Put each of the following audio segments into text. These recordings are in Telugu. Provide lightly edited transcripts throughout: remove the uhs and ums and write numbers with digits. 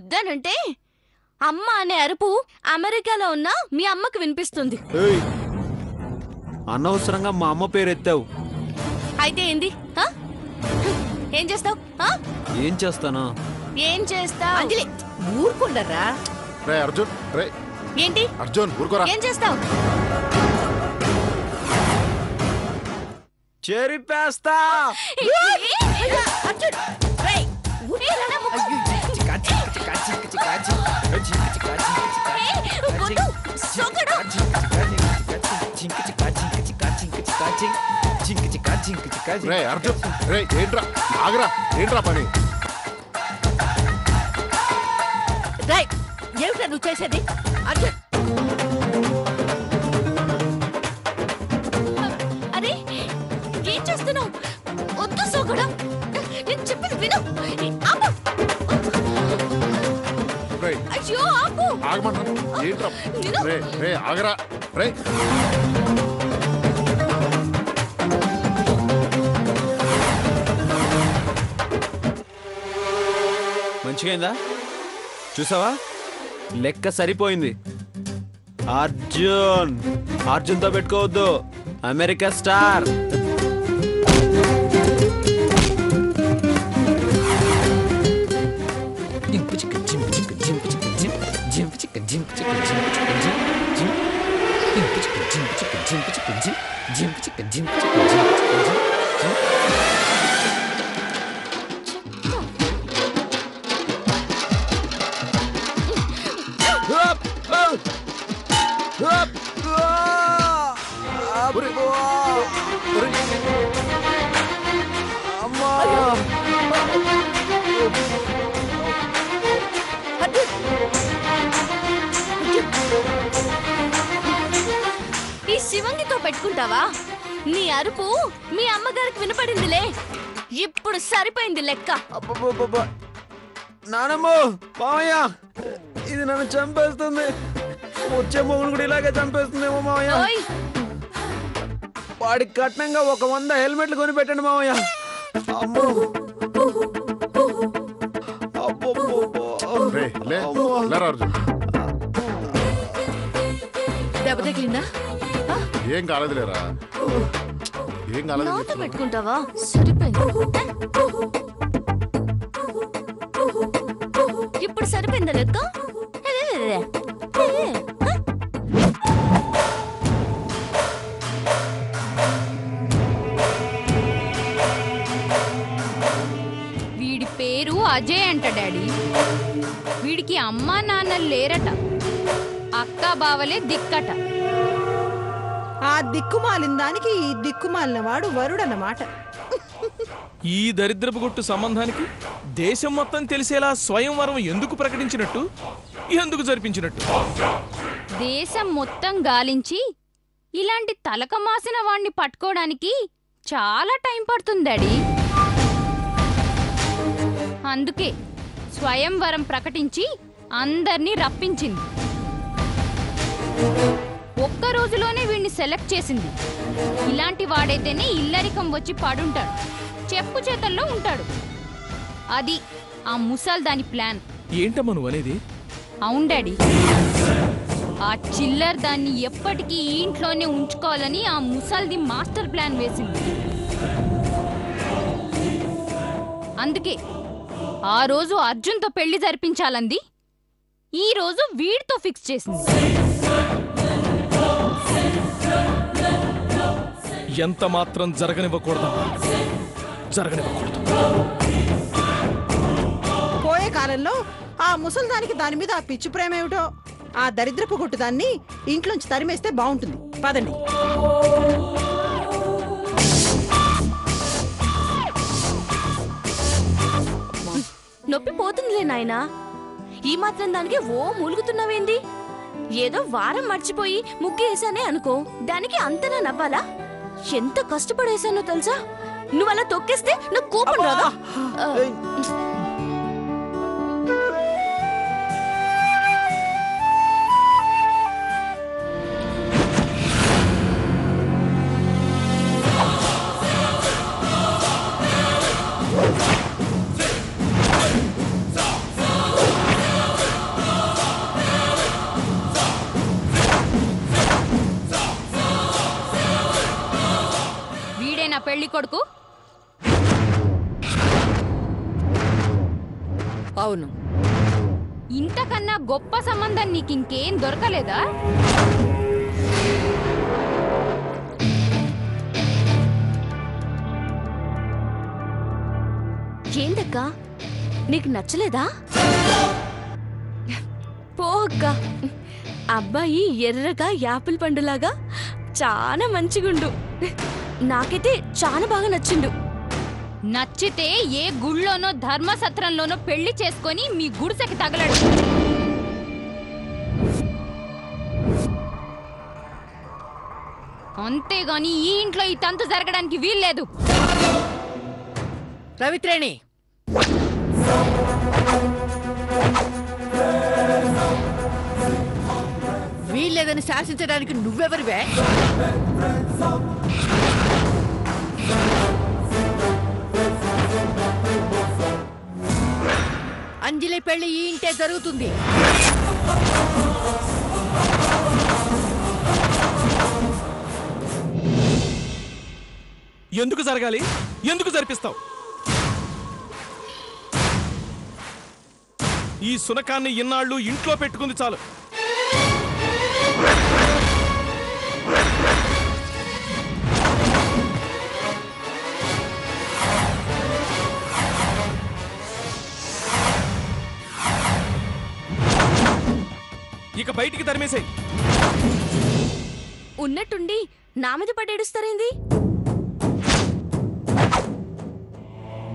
వద్దానంటే అమ్మ అనే అరుపు అమెరికాలో ఉన్న మీ అమ్మకు వినిపిస్తుంది. అనవసరంగా మా అమ్మ పేరు ఎత్తావు. అయితే ఏంది? ఏం చేస్తావు? ఏం చేస్తానా? ఏం చేస్తావు? అంజలి ఊరుకుండరా. రే అర్జున్, రే ఏంటి అర్జున్ ఊరుకోరా. ఏం చేస్తావు? చెరిపేస్తా. రే అర్జున్, రే ఏంట్రా ఆగరా, ఏంట్రా పని? ఏమిటా నువ్వు చేసేది? అర్జున్ అరే ఏం చేస్తున్నావు? వద్దు సోకడం, నేను చెప్పేది విను. ఆపు. అయ్యో ఆపు. ఆగమన్నా, ఏంట్రా? రే రే ఆగరా, రే. మంచిగా చూసావా? లెక్క సరిపోయింది. అర్జున్ తో పెట్టుకోవద్దు, అమెరికా స్టార్. ఈ శివంగితో పెట్టుకుంటావా? నీ అరుపు మీ అమ్మగారికి వినపడిందిలే. ఇప్పుడు సరిపోయింది లెక్క. నానమ్మ, మామయ్య, ఇది నన్ను చంపేస్తుంది. వచ్చే మొగుడు కూడా ఇలాగే చంపేస్తుందేమో మామయ్య. వాడికి కట్నంగా 100 హెల్మెట్లు కొని పెట్టండి మామయ్య. దెబ్బ తగిలిందా? ఏం కాలేదు లేరా, ఏం కాలేదు. నాతో పెట్టుకుంటావా? సరిపోయింది. ఇప్పుడు సరిపోయిందా లెక్క? వీడి పేరు అజయ్ అంట డాడీ. వీడికి అమ్మా నాన్నలు లేరట, అక్క బావలే దిక్కట. ఆ దిక్కుమాలిన దానికి ఈ దిక్కుమాలిన వాడు వరుడన్నమాట. ఈ దరిద్రపు గుట్టు సంబంధానికి దేశం మొత్తం తెలిసేలా స్వయంవరం ఎందుకు ప్రకటించినట్టు, ఎందుకు జరిపించినట్టు? దేశం మొత్తం గాలించి ఇలాంటి తలకమాసిన వాణ్ణి పట్టుకోవడానికి చాలా టైం పడుతుంది డాడీ. అందుకే స్వయంవరం ప్రకటించి అందర్నీ రప్పించింది. ఒక్క రోజులోనే వీణ్ణి సెలెక్ట్ చేసింది. ఇలాంటి వాడైతేనే ఇల్లరికం వచ్చి పడుంటాడు, చెప్పు చేతల్లో ఉంటాడు. అది ఆ ముసల్ దాని ప్లాన్. ఏంటమ్మా నువ్వు అనేది? అవును డాడీ, ఆ చిల్లర్ దాన్ని ఎప్పటికీ ఈ ఇంట్లోనే ఉంచుకోవాలని ఆ ముసల్ది మాస్టర్ ప్లాన్ వేసింది. అందుకే ఆ రోజు అర్జున్తో పెళ్లి జరిపించాలంది, ఈ రోజు వీడితో ఫిక్స్ చేసింది. ఎంత మాత్రం జరగనివ్వకూడదు. పోయే కాలంలో ఆ ముసల్దానికి దాని మీద ఆ పిచ్చి ప్రేమ ఏమిటో. ఆ దరిద్రపు గుట్టు దాన్ని ఇంట్లోంచి తరిమేస్తే బాగుంటుంది. పదండి. నొప్పి పోతుందిలే నాయనా. ఈ మాత్రం దానికి ఓ మూలుగుతున్నావేంది? ఏదో వారం మర్చిపోయి ముగ్గు వేసానే అనుకో, దానికి అంతనా నవ్వాలా? ఎంత కష్టపడేసానో తెలుసా? నువ్వు అలా తొక్కేస్తే నాకు కోపం రాదా? వీడేనా పెళ్లి కొడుకు? అవును. ఇంతకన్నా గొప్ప సంబంధం నీకింకేం దొరకలేదా? ఏందక్కా నీకు నచ్చలేదా? పో అక్క. అబ్బాయి ఎర్రగా యాపిల్ పండులాగా చాలా మంచిగుండు. నాకైతే చాలా బాగా నచ్చిండు. నచ్చితే ఏ గుళ్ళోనో ధర్మసత్రంలోనో పెళ్లి చేసుకొని మీ గుడిసెకి తగలడు. అంతేగాని ఈ ఇంట్లో ఈ తంతు జరగడానికి వీల్లేదు. రవిత్రేణి, వీల్లేదని శాసించడానికి నువ్వెవరివే? అంజలి పెళ్లి ఈ ఇంటే జరుగుతుంది. ఎందుకు జరగాలి? ఎందుకు జరిపిస్తావు? ఈ సునకాన్ని ఇన్నాళ్ళు ఇంట్లో పెట్టుకుంది చాలు. ఇక బయటికి తరిమేసాయి. ఉన్నట్టుండి నా మీద పడేడుస్తారేంది?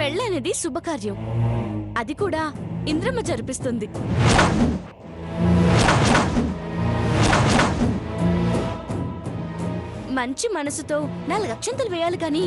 పెళ్ళనేది శుభకార్యం. అది కూడా ఇంద్రమ్మ జరిపిస్తుంది. మంచి మనసుతో 4 అక్షంతలు వేయాలి కానీ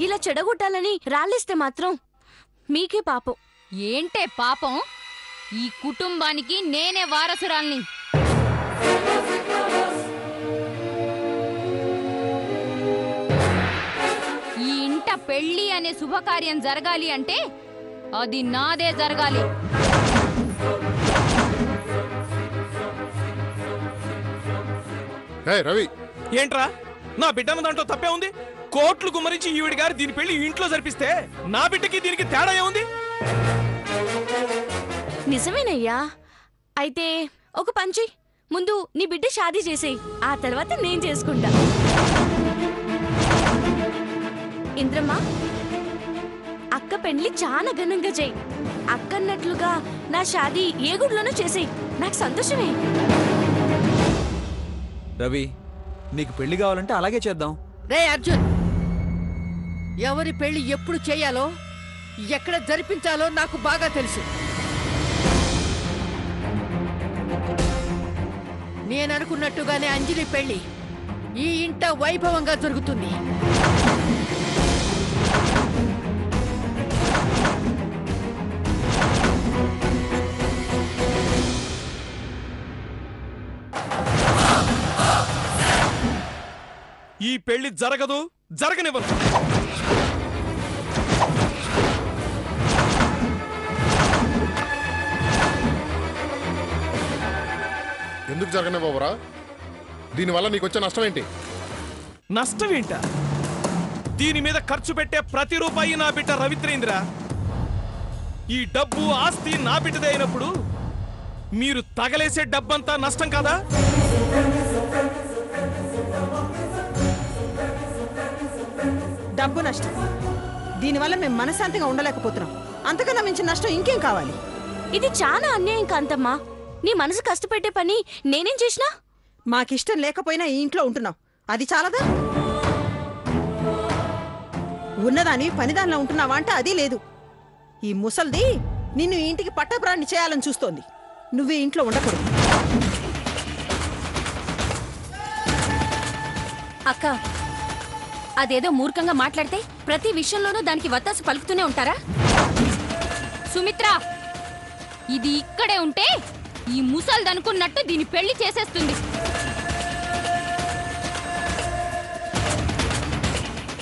ఇలా చెడగొట్టాలని రాళ్ళేస్తే మాత్రం మీకే పాపం. ఏంటే పాపం? ఈ కుటుంబానికి నేనే వారసురాల్ని. ఈ ఇంట పెళ్లి అనే శుభకార్యం జరగాలి అంటే అది నాదే జరగాలి. రవి, ఏంట్రా నా బిడ్డన్న దాంట్లో తప్పే ఉంది? కోట్లు గుమ్మరించి ఈవిడి గారు దీని పెళ్లి ఇంట్లో జరిపిస్తే నా బిడ్డకి దీనికి తేడా ఏముంది? నిజమేనయ్యా. అయితే ఒక పంచి, ముందు నీ బిడ్డ షాదీ చేసేయి, ఆ తర్వాత నేను చేసుకుంటా. ఇంద్రమ్మ, అక్క పెళ్లి చాలా ఘనంగా చేయి. అక్కన్నట్లుగా నా షాదీ ఏ గుడిలోనూ చేసేయి. నాకు సంతోషమే. రవి, నీకు పెళ్లి కావాలంటే అలాగే చేద్దాం. రే అర్జున్, ఎవరి పెళ్లి ఎప్పుడు చేయాలో ఎక్కడ జరిపించాలో నాకు బాగా తెలుసు. నేననుకున్నట్టుగానే అంజలి పెళ్లి ఈ ఇంట వైభవంగా జరుగుతుంది. ఈ పెళ్లి జరగదు, జరగనివ్వరు. ఎందుకు జరగనివ్వరా? దీనివల్ల నీకు వచ్చే నష్టం ఏంటి? నష్టం ఏంటా? దీని మీద ఖర్చు పెట్టే ప్రతి రూపాయి నా బిడ్డ రవిత్రేంద్ర. ఈ డబ్బు ఆస్తి నా బిడ్డదే అయినప్పుడు మీరు తగలేసే డబ్బంతా నష్టం కాదా? డబ్బు నష్టం. దీనివల్ల మేము మనశాంతిగా ఉండలేకపోతున్నాం. అంతకన్నా మించిన నష్టం ఇంకేం కావాలి? ఇది చాలా అన్యాయం కాంతమ్మా. నీ మనసు కష్టపెట్టే పని నేనేం చేసినా? మాకిష్టం లేకపోయినా ఈ ఇంట్లో ఉంటున్నాం, అది చాలదా? ఉన్నదాని పనిదానిలో ఉంటున్నావా అంటే అది లేదు. ఈ ముసల్ది నిన్ను ఇంటికి పట్టపురాణి చేయాలని చూస్తోంది. నువ్వే ఇంట్లో ఉండకూడదు. అక్క, అదేదో మూర్ఖంగా మాట్లాడితే ప్రతి విషయంలోనూ దానికి వత్తాసు పలుకుతూనే ఉంటారా? సుమిత్ర, ఇది ఇక్కడే ఉంటే ఈ ముసల్దనుకున్నట్టు దీని పెళ్లి చేసేస్తుంది.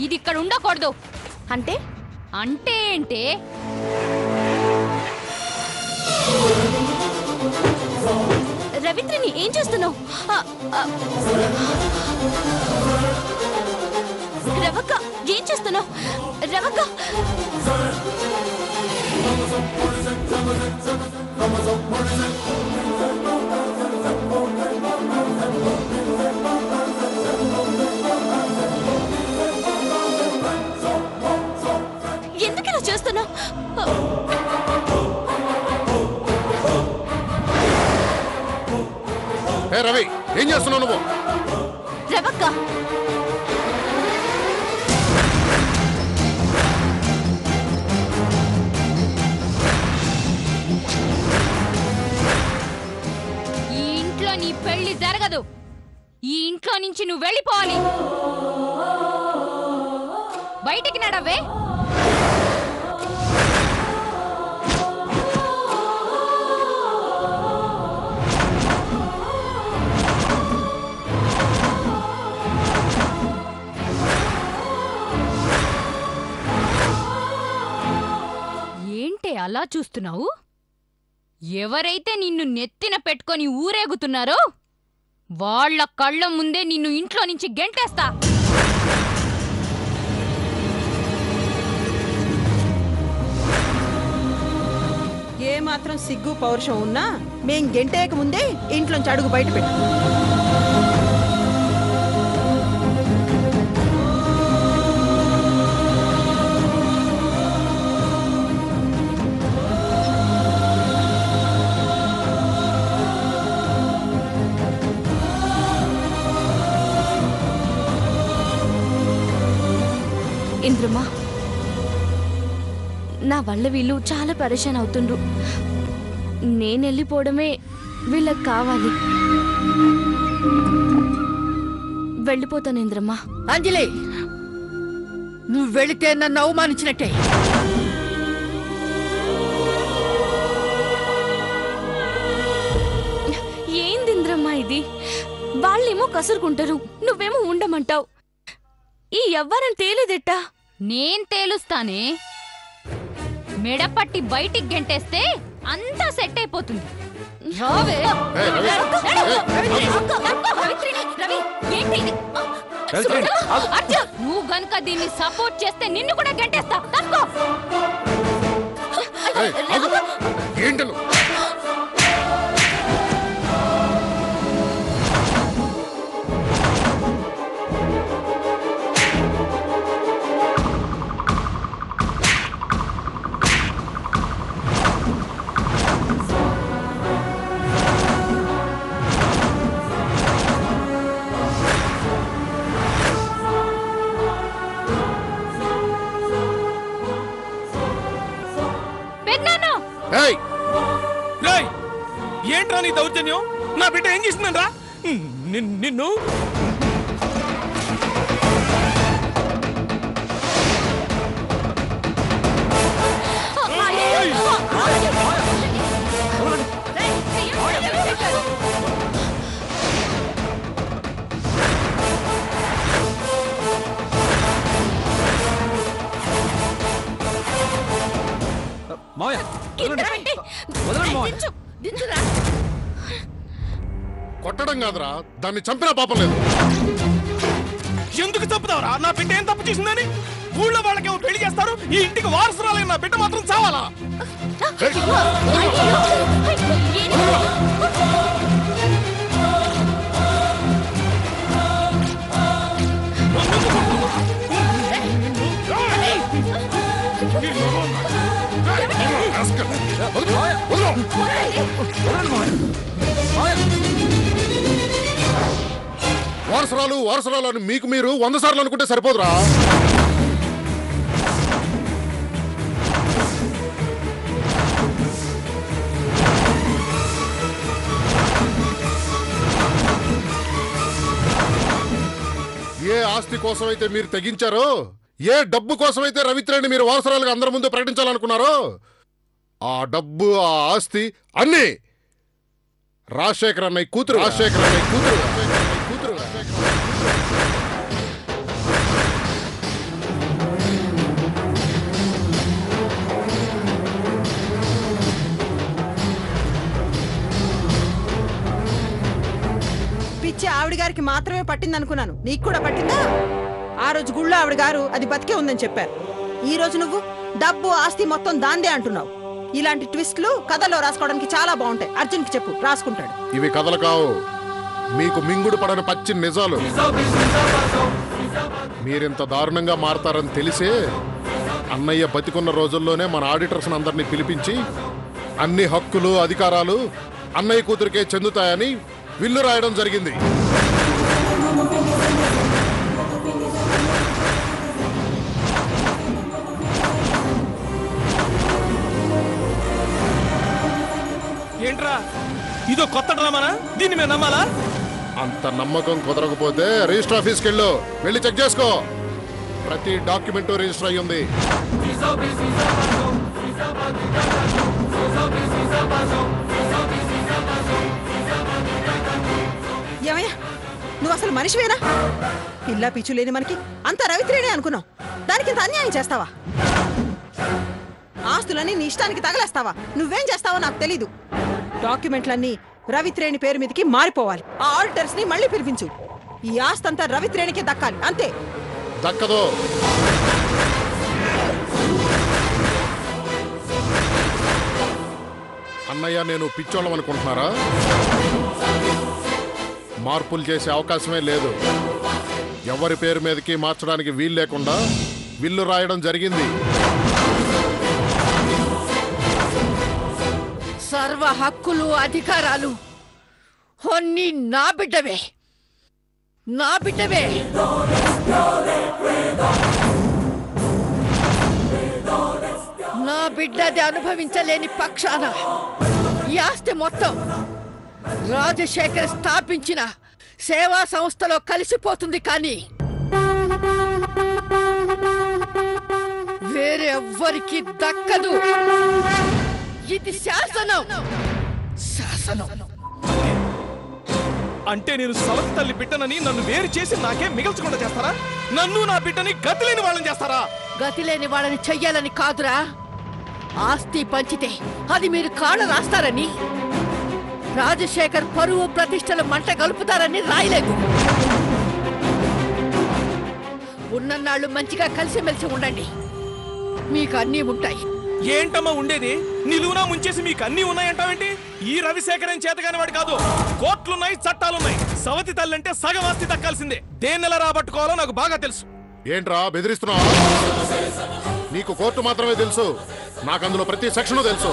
ఇది ఇక్కడ ఉండకూడదు. అంటే అంటే ఏంటే? రవిత్రిని ఏం చేస్తున్నావు? రవక్క, ఏం చేస్తున్నావు రవక్క? ఎందుకు ఇలా చేస్తున్నావు? రవి, ఏం చేస్తున్నావు నువ్వు? రవక్క, ఈ ఇంట్లో నీ పెళ్లి జరగదు. ఈ ఇంట్లో నుంచి నువ్వు వెళ్ళిపోవాలి. బయటికి నడవే. ఏంటే అలా చూస్తున్నావు? ఎవరైతే నిన్ను నెత్తిన పెట్టుకొని ఊరేగుతున్నారో వాళ్ళ కళ్ళ ముందే నిన్ను ఇంట్లో నుంచి గెంటేస్తా. ఏ మాత్రం సిగ్గు పౌరుషం ఉన్నా మేం గెంటేయక ముందే ఇంట్లోంచి అడుగు బయట పెట్టు. ఇంద్రమ్మా, నా వల్ల వీళ్ళు చాలా పరేషాన్ అవుతుండ్రు. నేను వెళ్ళిపోవడమే వీళ్ళకి కావాలి. వెళ్ళిపోతాను ఇంద్రమ్మా. అంజలి, నువ్వు వెళితే నన్ను అవమానించినట్టే. ఏంది ఇంద్రమ్మా ఇది? వాళ్ళేమో కసురుకుంటారు, నువ్వేమో ఉండమంటావు. ఈ ఎవ్వరం తేలేదెట్టా? నేను తేలుస్తానే. మెడపట్టి బయటికి గెంటేస్తే అంతా సెట్ అయిపోతుంది. రావే. నువ్వు గనుక దీన్ని సపోర్ట్ చేస్తే నిన్ను కూడా గెంటేస్తా. తప్పుకో. ఏంటను? ఏంట్రా నీ దౌర్జన్యం? నా బిడ్డ ఏం చేసిందనరా? నిన్ను కొట్టడం కాదురా, దాన్ని చంపినా పాపం లేదు. ఎందుకు చంపుతావురా? నా బిడ్డ ఏం తప్పు చేసిందని? ఊళ్ళో వాళ్ళకేమో పెళ్లి చేస్తారు, ఈ ఇంటికి వారసురాలైన నా బిడ్డ మాత్రం చావాలా? వారసురాలు వారసురాలు అని మీకు మీరు 100 సార్లు అనుకుంటే సరిపోదురా. ఏ ఆస్తి కోసమైతే మీరు తెగించారో, ఏ డబ్బు కోసమైతే రవిత్రేని మీరు వారసురాలుగా అందరి ముందు ప్రకటించాలనుకున్నారో, ఆ డబ్బు ఆ ఆస్తి అన్నీ రాజశేఖర్ అన్నయ్య కూతురు. పిచ్చి ఆవిడ గారికి మాత్రమే పట్టిందనుకున్నాను. నీకు కూడా పట్టిందా? ఆ రోజు గుళ్ళో ఆవిడ గారు అది బతికే ఉందని చెప్పారు. ఈ రోజు నువ్వు డబ్బు ఆస్తి మొత్తం దాందే అంటున్నావు. ఇలాంటి ట్విస్ట్లు కథలో రాసుకోవడానికి చాలా బాగుంటాయి. అర్జున్కి చెప్పు, రాసుకుంటాడు. ఇవి కథలు కావు, మీకు మింగుడు పడని పచ్చి నిజాలు. మీరింత దారుణంగా మారతారని తెలిసే అన్నయ్య బతికున్న రోజుల్లోనే మన ఆడిటర్స్ అందరినీ పిలిపించి అన్ని హక్కులు అధికారాలు అన్నయ్య కూతురికే చెందుతాయని విల్లు రాయడం జరిగింది. ఏంట్రా ఇదో కొత్త డ్రామానా? దీన్ని మేము నమ్మాలా? అంత నమ్మకం కుదరకపోతే రిజిస్టర్ ఆఫీస్కి వెళ్ళి చెక్ చేసుకో. ప్రతి డాక్యుమెంట్ రిజిస్టర్ అయ్యి ఉంది. ఏమయ్యా, నువ్వు అసలు మనిషివేనా? పిల్ల పిచ్చు లేని మనకి అంత రవిత్రేణి అనుకున్నావు. దానికి ఇంత అన్యాయం చేస్తావా? ఆస్తులన్నీ నీ ఇష్టానికి తగలేస్తావా? నువ్వేం చేస్తావో నాకు తెలీదు. డాక్యుమెంట్లన్నీ రవిత్రేణి పేరు మీదకి మారిపోవాలి. ఆ ఆడిటర్స్ ని మళ్ళీ పిలిపించు. ఈ ఆస్తంతా రవిత్రేణికి దక్కాలి, అంతే. దక్కదు. అన్నయ్య నేను పిచ్చోళ్ళం అనుకుంటున్నారా? మార్పులు చేసే అవకాశమే లేదు. ఎవరి పేరు మీదకి మార్చడానికి వీలు లేకుండా విల్లు రాయడం జరిగింది. సర్వ హక్కులు అధికారాలు అన్నీ నా బిడ్డవే, నా బిడ్డవే. నా బిడ్డది అనుభవించలేని పక్షాన ఈ ఆస్తి మొత్తం రాజశేఖర్ స్థాపించిన సేవా సంస్థలో కలిసిపోతుంది. కానీ వేరే ఎవ్వరికి దక్కదు. ఇది శాసనం, శాసనం. అంటే నేను సవతి తల్లి బిడ్డనని నన్ను వేరు చేసి నాకే మిగల్చకుండా చేస్తారా? నన్ను నా బిడ్డని గతి లేని వాళ్ళని చేస్తారా? గతి లేని వాళ్ళని చెయ్యాలని కాదురా, ఆస్తి పంచితే అది మీరు కాళ్ళ రాస్తారని, రాజశేఖర్ పరువు ప్రతిష్టలు మంట కలుపుతారని రాయలేదు. ఉన్నన్నాళ్ళు మంచిగా కలిసిమెలిసి ఉండండి, మీకు అన్నీ ఉంటాయి. ఏంటమ్మా ఉండేది? నిలువునా ముంచేసి మీకు అన్నీ ఉన్నాయంటావేంటి? ఈ రవిశేఖరన్ చేతగాని వాడు కాదు. కోర్టులున్నాయి, చట్టాలున్నాయి. సవతి తల్లి అంటే సగం ఆస్తి దక్కాల్సిందే. దేన్నెలా రాబట్టుకోవాలో నాకు బాగా తెలుసు. ఏంట్రా బెదిరిస్తున్నావా? నీకు కోర్టు మాత్రమే తెలుసు, నాకు అందులో ప్రతి సెక్షను తెలుసు.